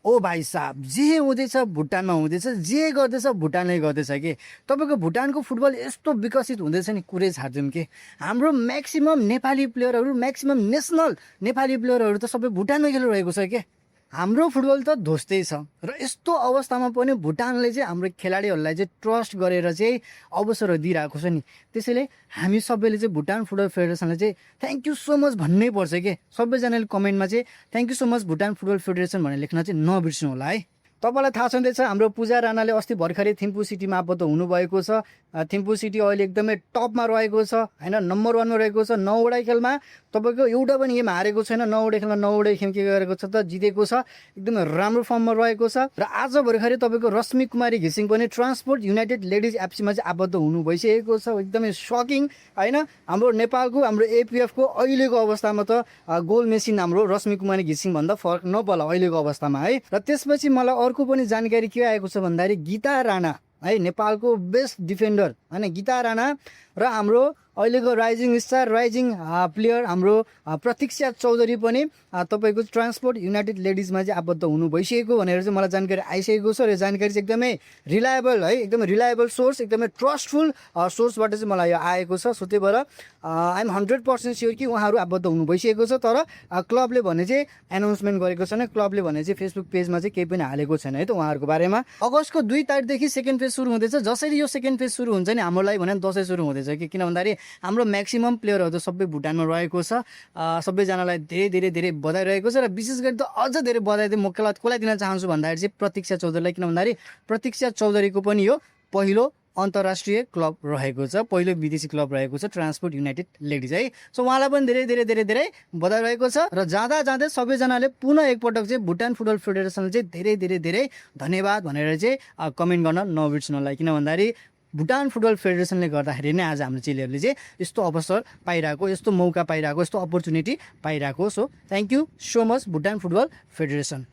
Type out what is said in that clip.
ओ भाइ साहब, जे हुँदैछ भुटानमा हुँदैछ, जे गर्दैछ भुटानले गर्दैछ कि तपाईँको भुटानको फुटबल यस्तो विकसित हुँदैछ नि कुरै छाड्छौँ कि हाम्रो म्याक्सिमम् नेपाली प्लेयरहरू, म्याक्सिमम् नेसनल नेपाली प्लेयरहरू त सबै भुटानमै खेलिरहेको छ के। हाम्रो फुटबल त ध्वस्तै छ र यस्तो अवस्थामा पनि भुटानले चाहिँ हाम्रो खेलाडीहरूलाई चाहिँ ट्रस्ट गरेर चाहिँ अवसरहरू दिइरहेको छ नि। त्यसैले हामी सबैले चाहिँ भुटान फुटबल फेडरेसनलाई चाहिँ थ्याङ्क यू सो मच भन्नै पर्छ के। सबैजनाले कमेन्टमा चाहिँ thank you so much Bhutan football federation भनेर लेख्न चाहिँ नबिर्स्नु होला है। तपाईँलाई थाहा छँदैछ हाम्रो पूजा राणाले अस्ति भर्खरै थिम्पू सिटीमा आबद्ध हुनुभएको छ। थिम्पू सिटी अहिले एकदमै टपमा रहेको छ होइन, नम्बर 1मा रहेको छ। 9वटा खेलमा तपाईँको एउटा पनि गेम हारेको छैन, 9वटा खेलमा 9वटा खेल के गरेको छ त जितेको छ। एकदमै राम्रो फर्ममा रहेको छ। र आज भर्खरै तपाईँको रश्मि कुमारी घिसिङ पनि ट्रान्सपोर्ट युनाइटेड लेडिज एफसीमा चाहिँ आबद्ध हुनु भइसकेको छ। एकदमै सकिङ होइन। हाम्रो नेपालको, हाम्रो एपिएफको अहिलेको अवस्थामा त गोल मेसिन हाम्रो रश्मि कुमारी घिसिङ भन्दा फरक नपर्ला अहिलेको अवस्थामा है। र त्यसपछि मलाई अर्को पनि जानकारी के आएको छ भन्दाखेरि गीता राणा है, नेपालको बेस्ट डिफेन्डर होइन गीता राणा र हाम्रो अहिलेको राइजिङ स्टार, राइजिङ प्लेयर हाम्रो प्रतीक्षा चौधरी पनि तपाईँको ट्रान्सपोर्ट युनाइटेड लेडिजमा चाहिँ आबद्ध हुनु भइसकेको भनेर चाहिँ मलाई जानकारी आइसकेको छ। र जानकारी चाहिँ एकदमै रिलायबल है, एकदमै रिलायबल सोर्स, एकदमै ट्रस्टफुल सोर्सबाट चाहिँ मलाई यो आएको छ। सो त्यही भएर आइएम 100% स्योर कि उहाँहरू आबद्ध हुनु भइसकेको छ। तर क्लबले भने चाहिँ एनाउन्समेन्ट गरेको छैन, क्लबले भने चाहिँ फेसबुक पेजमा चाहिँ केही पनि हालेको छैन है त उहाँहरूको बारेमा। अगस्तको 2 तारिकदेखि सेकेन्ड फेज सुरु हुँदैछ। जसरी यो सेकेन्ड फेज सुरु हुन्छ नि हाम्रो लागि भने दसैँ सुरु हुँदैछ कि, किन भन्दाखेरि हाम्रो म्याक्सिमम् प्लेयरहरू त सबै भुटानमा रहेको छ। सबैजनालाई धेरै धेरै धेरै बधाई रहेको छ। र विशेष गरी त अझ धेरै बधाई चाहिँ म कसलाई दिन चाहन्छु भन्दाखेरि चाहिँ प्रतीक्षा चौधरीलाई, किन भन्दाखेरि प्रतीक्षा चौधरीको पनि यो पहिलो अन्तर्राष्ट्रिय क्लब रहेको छ, पहिलो विदेशी क्लब रहेको छ ट्रान्सपोर्ट युनाइटेड लेडिज है। सो उहाँलाई पनि धेरै धेरै धेरै धेरै बधाई रहेको छ। र जाँदा जाँदै सबैजनाले पुनः एकपटक चाहिँ भुटान फुटबल फेडरेसनले चाहिँ धेरै धेरै धेरै धन्यवाद भनेर चाहिँ कमेन्ट गर्न नबिर्स्नु होला। किन भन्दाखेरि भुटान फुटबल फेडरेसनले गर्दाखेरि नै आज हाम्रो चेलीहरूले चाहिँ यस्तो अवसर पाइरहेको, यस्तो मौका पाइरहेको, यस्तो अपर्च्युनिटी पाइरहेको। So thank you so much Bhutan football federation.